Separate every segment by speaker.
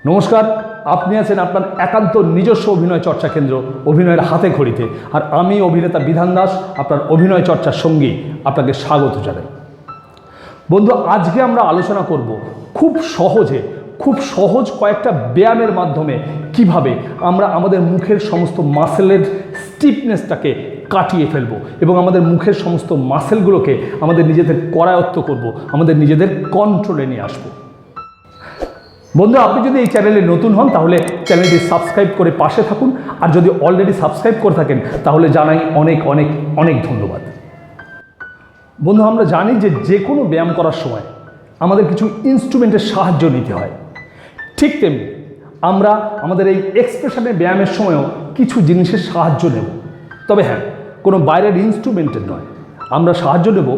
Speaker 1: নমস্কার, আপনি আছেন আপনার একান্ত নিজস্ব অভিনয় চর্চা কেন্দ্র অভিনয়ের হাতে খড়িতে। আর আমি অভিনেতা বিধান দাস, আপনার অভিনয় চর্চার সঙ্গী, আপনাকে স্বাগত জানাই। বন্ধু, আজকে আমরা আলোচনা করব খুব সহজ কয়েকটা ব্যায়ামের মাধ্যমে কিভাবে আমরা আমাদের মুখের সমস্ত মাসেলের স্টিফনেসটাকে কাটিয়ে ফেলবো এবং আমাদের মুখের সমস্ত মাসেলগুলোকে আমাদের নিজেদের করায়ত্ত করব, আমাদের নিজেদের কন্ট্রোলে নিয়ে আসবো। বন্ধু, আপনি যদি এই চ্যানেলে নতুন হন তাহলে চ্যানেলটি সাবস্ক্রাইব করে পাশে থাকুন, আর যদি অলরেডি সাবস্ক্রাইব করে থাকেন তাহলে জানাই অনেক অনেক অনেক ধন্যবাদ। বন্ধু, আমরা জানি যে কোনো ব্যায়াম করার সময় আমাদের কিছু ইনস্ট্রুমেন্টের সাহায্য নিতে হয়। ঠিক তেমনি আমরা আমাদের এই এক্সপ্রেশনের ব্যায়ামের সময়ও কিছু জিনিসের সাহায্য নেব। তবে হ্যাঁ, কোনো বাইরের ইনস্ট্রুমেন্টের নয়, আমরা সাহায্য নেব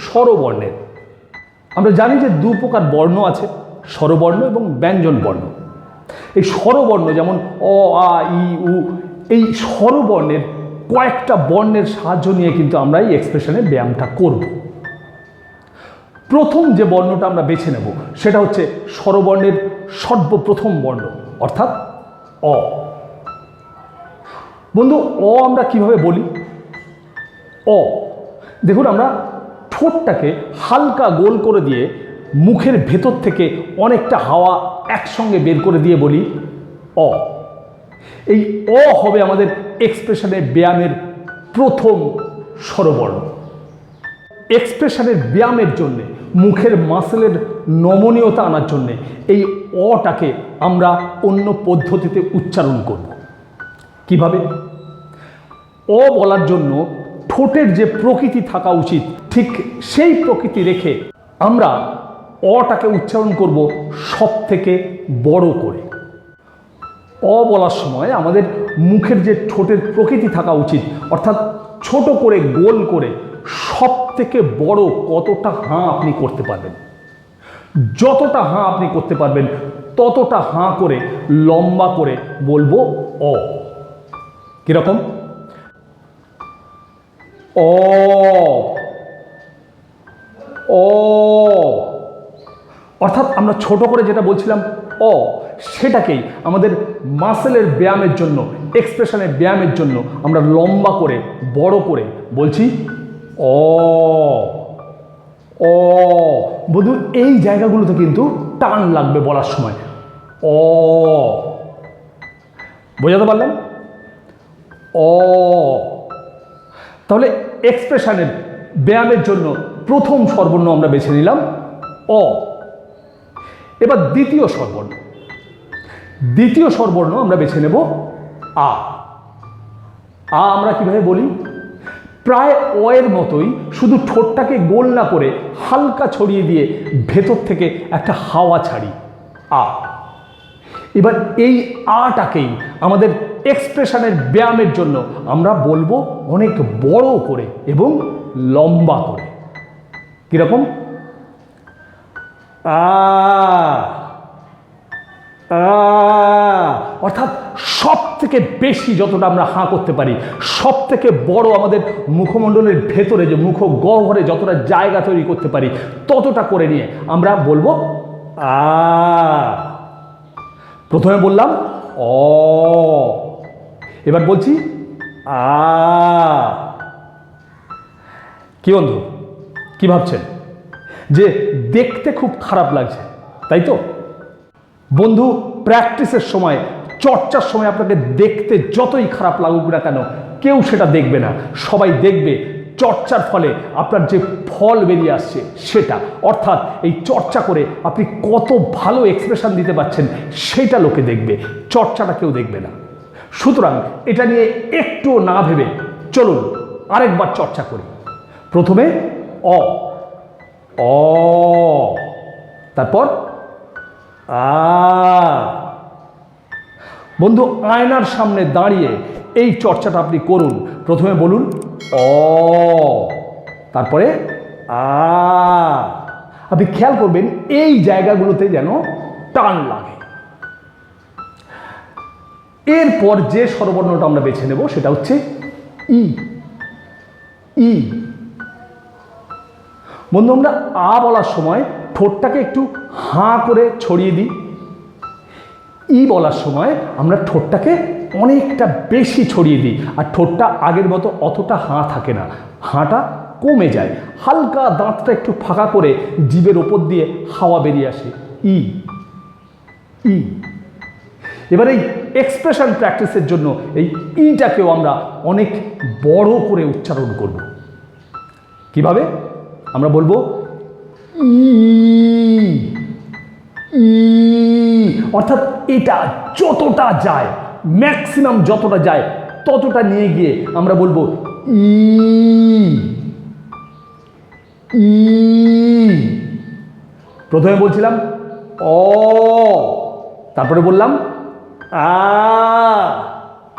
Speaker 1: স্বরবর্ণের। আমরা জানি যে দু প্রকার বর্ণ আছে, স্বরবর্ণ এবং ব্যঞ্জন বর্ণ। এই স্বরবর্ণ যেমন অ, আ, ই, উ, এই স্বরবর্ণের কয়েকটা বর্ণের সাহায্য নিয়ে কিন্তু আমরা এই এক্সপ্রেশনের ব্যায়ামটা করব। প্রথম যে বর্ণটা আমরা বেছে নেব সেটা হচ্ছে স্বরবর্ণের সর্বপ্রথম বর্ণ, অর্থাৎ অ। বন্ধু, অ আমরা কিভাবে বলি? অ, দেখুন, আমরা ঠোঁটটাকে হালকা গোল করে দিয়ে মুখের ভেতর থেকে অনেকটা হাওয়া একসঙ্গে বের করে দিয়ে বলি অ। এই অ হবে আমাদের এক্সপ্রেশনের ব্যায়ামের প্রথম স্বরবর্ণ। এক্সপ্রেশনের ব্যায়ামের জন্যে, মুখের মাসেলের নমনীয়তা আনার জন্যে এই অটাকে আমরা অন্য পদ্ধতিতে উচ্চারণ করব। কিভাবে? অ বলার জন্য ঠোঁটের যে প্রকৃতি থাকা উচিত ঠিক সেই প্রকৃতি রেখে আমরা অটাকে উচ্চারণ করব সব থেকে বড় করে। অ বলার সময় আমাদের মুখের যে ঠোঁটের প্রকৃতি থাকা উচিত, অর্থাৎ ছোট করে গোল করে সব থেকে বড় কতটা হাঁ আপনি করতে পারবেন, যতটা হাঁ আপনি করতে পারবেন ততটা হাঁ করে লম্বা করে বলবো অ। কিরকম? অ, অ। অর্থাৎ আমরা ছোট করে যেটা বলছিলাম অ, সেটাকেই আমাদের মাসেলের ব্যায়ামের জন্য, এক্সপ্রেশনের ব্যায়ামের জন্য আমরা লম্বা করে বড় করে বলছি অ, অ। বন্ধু, এই জায়গাগুলোতে কিন্তু টান লাগবে বলার সময়। অ, বোঝাতে পারলাম? অ। তাহলে এক্সপ্রেশনের ব্যায়ামের জন্য প্রথম স্বরবর্ণ আমরা বেছে নিলাম অ। এবার দ্বিতীয় স্বরবর্ণ আমরা বেছে নেব আ। আ আমরা কিভাবে বলি? প্রায় অ এর মতোই, শুধু ঠোঁটটাকে গোল না করে হালকা ছড়িয়ে দিয়ে ভেতর থেকে একটা হাওয়া ছাড়ি আ। এবার এই আটাকেই আমাদের এক্সপ্রেশনের ব্যায়ামের জন্য আমরা বলবো অনেক বড় করে এবং লম্বা করে। কিরকম? আ, আ। অর্থাৎ সব থেকে বেশি যতটা আমরা হাঁ করতে পারি, সব থেকে বড় আমাদের মুখমণ্ডলের ভেতরে যে মুখ গহ্বরে যতটা জায়গা তৈরি করতে পারি ততটা করে নিয়ে আমরা বলবো আ। প্রথমে বললাম অ, এবার বলছি আ। কি বন্ধু, কি ভাবছেন? যে দেখতে খুব খারাপ লাগছে, তাই তো? বন্ধু, প্র্যাকটিসের সময়, চর্চার সময় আপনাকে দেখতে যতই খারাপ লাগুক না কেন, কেউ সেটা দেখবে না। সবাই দেখবে চর্চার ফলে আপনার যে ফল বেরিয়ে আসছে সেটা, অর্থাৎ এই চর্চা করে আপনি কত ভালো এক্সপ্রেশন দিতে পারছেন সেটা লোকে দেখবে, চর্চাটা কেউ দেখবে না। সুতরাং এটা নিয়ে একটুও না ভেবে চলুন আরেকবার চর্চা করি। প্রথমে অ, অ, তারপর আ। বন্ধু, আয়নার সামনে দাঁড়িয়ে এই চর্চাটা আপনি করুন। প্রথমে বলুন অ, তারপরে আ। আপনি খেয়াল করবেন এই জায়গাগুলোতে যেন টান লাগে। এরপর যে স্বরবর্ণটা আমরা বেছে নেব সেটা হচ্ছে ই। ই। বন্ধু, আমরা আ বলার সময় ঠোঁটটাকে একটু হাঁ করে ছড়িয়ে দিই। ই বলার সময় আমরা ঠোঁটটাকে অনেকটা বেশি ছড়িয়ে দিই, আর ঠোঁটটা আগের মতো অতটা হাঁ থাকে না, হাঁটা কমে যায়, হালকা দাঁতটা একটু ফাঁকা করে জিভের ওপর দিয়ে হাওয়া বেরিয়ে আসে। ই ই। এবার এই এক্সপ্রেশন প্র্যাকটিসের জন্য এই ইটাকেও আমরা অনেক বড় করে উচ্চারণ করব। কিভাবে? আমরা বলবো ই ই, অর্থাৎ এটা যতটা যায়, ম্যাক্সিমাম যতটা যায় ততটা নিয়ে গিয়ে আমরা বলবো ই ই। প্রথমে বলছিলাম অ, তারপরে বললাম আ,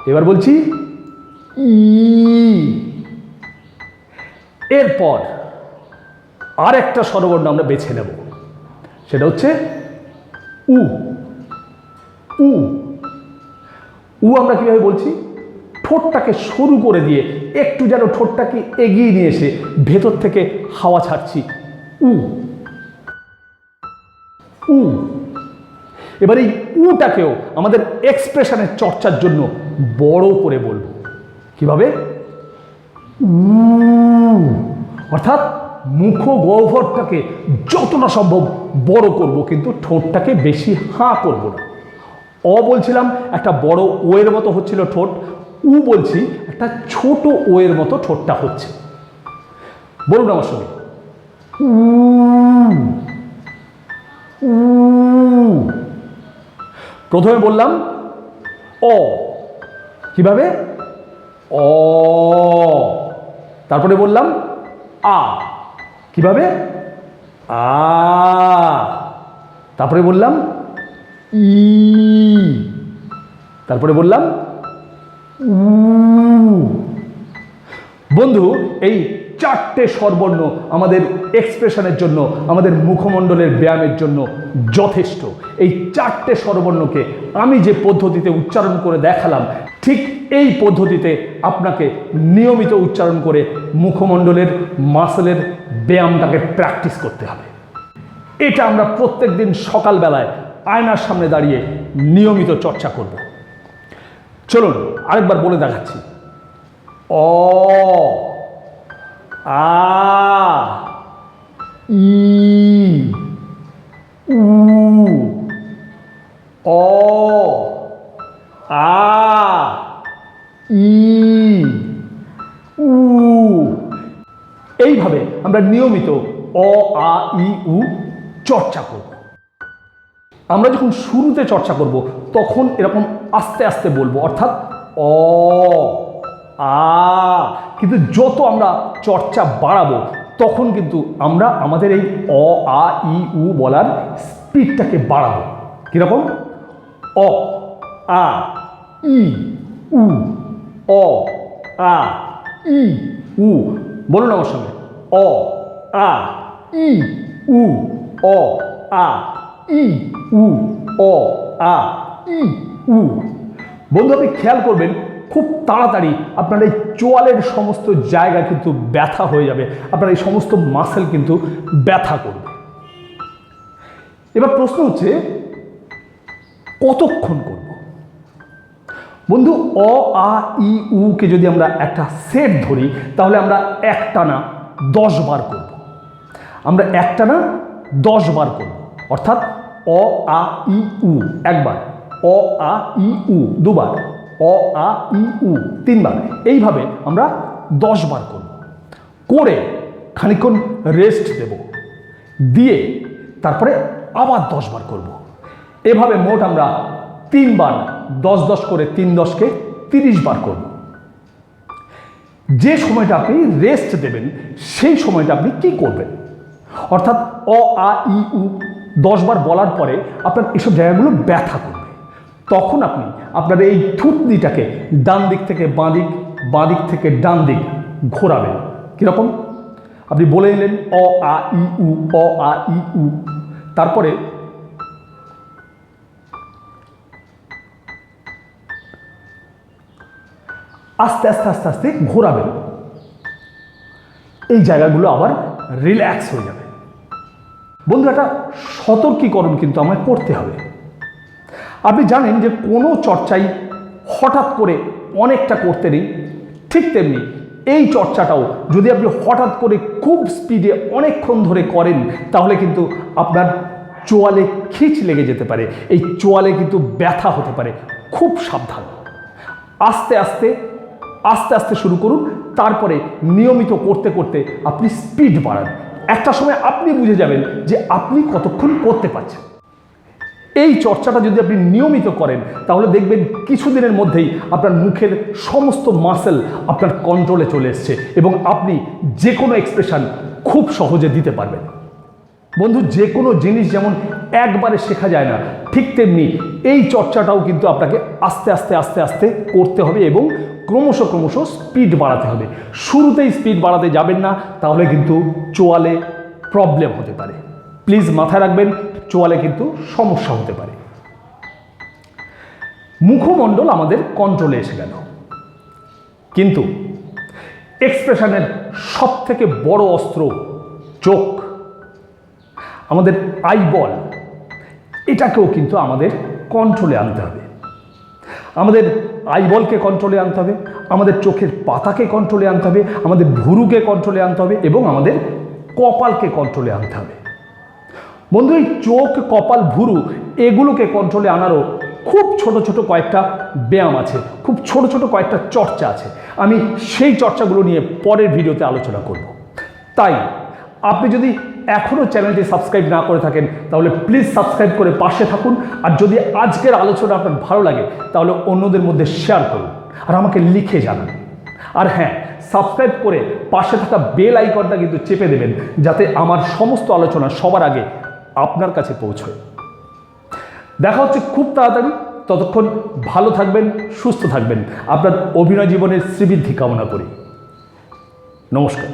Speaker 1: এবার বলছি ই। এরপর আর একটা স্বরবর্ণ আমরা বেছে নেব, সেটা হচ্ছে উ উ। উ আমরা কিভাবে বলছি? ঠোঁটটাকে সরু করে দিয়ে একটু যেন ঠোঁটটাকে এগিয়ে নিয়ে এসে ভেতর থেকে হাওয়া ছাড়ছি, উ উ। এবার এই উটাকেও আমাদের এক্সপ্রেশনের চর্চার জন্য বড় করে বলবো। কিভাবে? উ, অর্থাৎ মুখ গহ্বরটাকে যতটা সম্ভব বড় করব, কিন্তু ঠোঁটটাকে বেশি হাঁ করব না। অ বলছিলাম একটা বড় ও এর মতো হচ্ছিল ঠোঁট, উ বলছি একটা ছোট ও এর মতো ঠোঁটটা হচ্ছে। বলুন আমার সঙ্গে, উ উ। প্রথমে বললাম অ, কিভাবে? অ। তারপরে বললাম আ, কিভাবে? আ। তারপরে বললাম ই, তারপরে বললাম উ। বন্ধু, এই চারটে স্বরবর্ণ আমাদের এক্সপ্রেশনের জন্য, আমাদের মুখমণ্ডলের ব্যায়ামের জন্য যথেষ্ট। এই চারটে স্বরবর্ণকে আমি যে পদ্ধতিতে উচ্চারণ করে দেখালাম, ঠিক এই পদ্ধতিতে আপনাকে নিয়মিত উচ্চারণ করে মুখমণ্ডলের মাসলের ব্যায়ামটাকে প্র্যাকটিস করতে হবে। এটা আমরা প্রত্যেক দিন সকালবেলায় আয়নার সামনে দাঁড়িয়ে নিয়মিত চর্চা করব। চলুন আরেকবার বলে দেখাচ্ছি। অ, আ, ই, উ, অ, আ, ই, উ। এইভাবে আমরা নিয়মিত অ, আ, ই, উ চর্চা করব। আমরা যখন শুরুতে চর্চা করব তখন এরকম আস্তে আস্তে বলবো, অর্থাৎ অ, আ। কিন্তু যত আমরা চর্চা বাড়াবো তখন কিন্তু আমরা আমাদের এই অ, আ, ই, উ বলার স্পিডটাকে বাড়াবো। কিরকম? অ, আ, ই, উ, অ, আ, ই, উ। বলুন আমার সঙ্গে, অ, আ, ই, উ, অ, আ, ই, উ, অ, আ, ই, উ। বন্ধু, আপনি খেয়াল করবেন খুব তাড়াতাড়ি আপনার এই চোয়ালের সমস্ত জায়গা কিন্তু ব্যথা হয়ে যাবে, আপনার এই সমস্ত মাসেল কিন্তু ব্যথা করবে। এবার প্রশ্ন হচ্ছে কতক্ষণ করব? বন্ধু, অ, আ, ই, উ কে যদি আমরা একটা সেট ধরি তাহলে আমরা একটানা 10 বার করব। আমরা একটানা 10 বার করব, অর্থাৎ অ, আ, ই, উ একবার, অ, আ, ই, উ দুবার, অ, আ, ই, উ 3 বার। এইভাবে আমরা 10 বার করব। করে খানিকক্ষণ রেস্ট দেব, দিয়ে তারপরে আবার 10 বার করব। এভাবে মোট আমরা 3 বার 10 10 করে 3 10কে 30 বার করব। যে সময়টা আপনি রেস্ট দেবেন সেই সময়টা আপনি কি করবেন? অর্থাৎ অ, আ, ই, উ 10 বার বলার পরে আপনার এসব জায়গাগুলো ব্যথা করবে, তখন আপনি আপনার এই থুতনিটাকে ডান দিক থেকে বাঁ দিক, বাঁ দিক থেকে ডান দিক ঘোরাবেন। কিরকম? আপনি বলে নিলেন অ, আ, ই, উ, অ, আ, ই, উ, তারপরে আস্তে আস্তে আস্তে আস্তে ঘোরাবেন, এই জায়গাগুলো আবার রিল্যাক্স হয়ে যাবে। বন্ধু, একটা সতর্কীকরণ কিন্তু আমায় করতে হবে। আপনি জানেন যে কোনো চর্চাই হঠাৎ করে অনেকটা করতে নেই, ঠিক তেমনি এই চর্চাটাও যদি আপনি হঠাৎ করে খুব স্পিডে অনেকক্ষণ ধরে করেন তাহলে কিন্তু আপনার চোয়ালে খিঁচ লেগে যেতে পারে, এই চোয়ালে কিন্তু ব্যথা হতে পারে। খুব সাবধান, আস্তে আস্তে আস্তে আস্তে শুরু করুন, তারপরে নিয়মিত করতে করতে আপনি স্পিড বাড়ান। একটা সময় আপনি বুঝে যাবেন যে আপনি কতক্ষণ করতে পারছেন। এই চর্চাটা যদি আপনি নিয়মিত করেন তাহলে দেখবেন কিছুদিনের মধ্যেই আপনার মুখের সমস্ত মাসেল আপনার কন্ট্রোলে চলে এসছে এবং আপনি যে কোনো এক্সপ্রেশন খুব সহজে দিতে পারবেন। বন্ধু, যে কোনো জিনিস যেমন একবারে শেখা যায় না, ঠিক তেমনি এই চর্চাটাও কিন্তু আপনাকে আস্তে আস্তে আস্তে আস্তে করতে হবে এবং ক্রমশ ক্রমশ স্পিড বাড়াতে হবে। শুরুতেই স্পিড বাড়াতে যাবেন না, তাহলে কিন্তু চোয়ালে প্রবলেম হতে পারে। প্লিজ মাথায় রাখবেন, চোয়ালে কিন্তু সমস্যা হতে পারে। মুখমণ্ডল আমাদের কন্ট্রোলে এসে গেল, কিন্তু এক্সপ্রেশনের সব থেকে বড় অস্ত্র চোখ, আমাদের আইবল, এটাকেও কিন্তু আমাদের কন্ট্রোলে আনতে হবে। আমাদের আইবলকে কন্ট্রোলে আনতে হবে, আমাদের চোখের পাতাকে কন্ট্রোলে আনতে হবে, আমাদের ভুরুকে কন্ট্রোলে আনতে হবে এবং আমাদের কপালকে কন্ট্রোলে আনতে হবে। বন্ধু, এই চোখ, কপাল, ভুরু এগুলোকে কন্ট্রোলে আনারও খুব ছোট ছোট কয়েকটা ব্যায়াম আছে, খুব ছোট ছোট কয়েকটা চর্চা আছে। আমি সেই চর্চাগুলো নিয়ে পরের ভিডিওতে আলোচনা করব। তাই আপনি যদি এখনও চ্যানেলটি সাবস্ক্রাইব না করে থাকেন তাহলে প্লিজ সাবস্ক্রাইব করে পাশে থাকুন। আর যদি আজকের আলোচনা আপনার ভালো লাগে তাহলে অন্যদের মধ্যে শেয়ার করুন আর আমাকে লিখে জানান। আর হ্যাঁ, সাবস্ক্রাইব করে পাশে থাকা বেল আইকনটা কিন্তু চেপে দেবেন যাতে আমার সমস্ত আলোচনা সবার আগে আপনার কাছে পৌঁছয়। দেখা হচ্ছে খুব তাড়াতাড়ি, ততক্ষণ ভালো থাকবেন, সুস্থ থাকবেন। আপনার অভিনয় জীবনের শ্রীবৃদ্ধি কামনা করি। নমস্কার।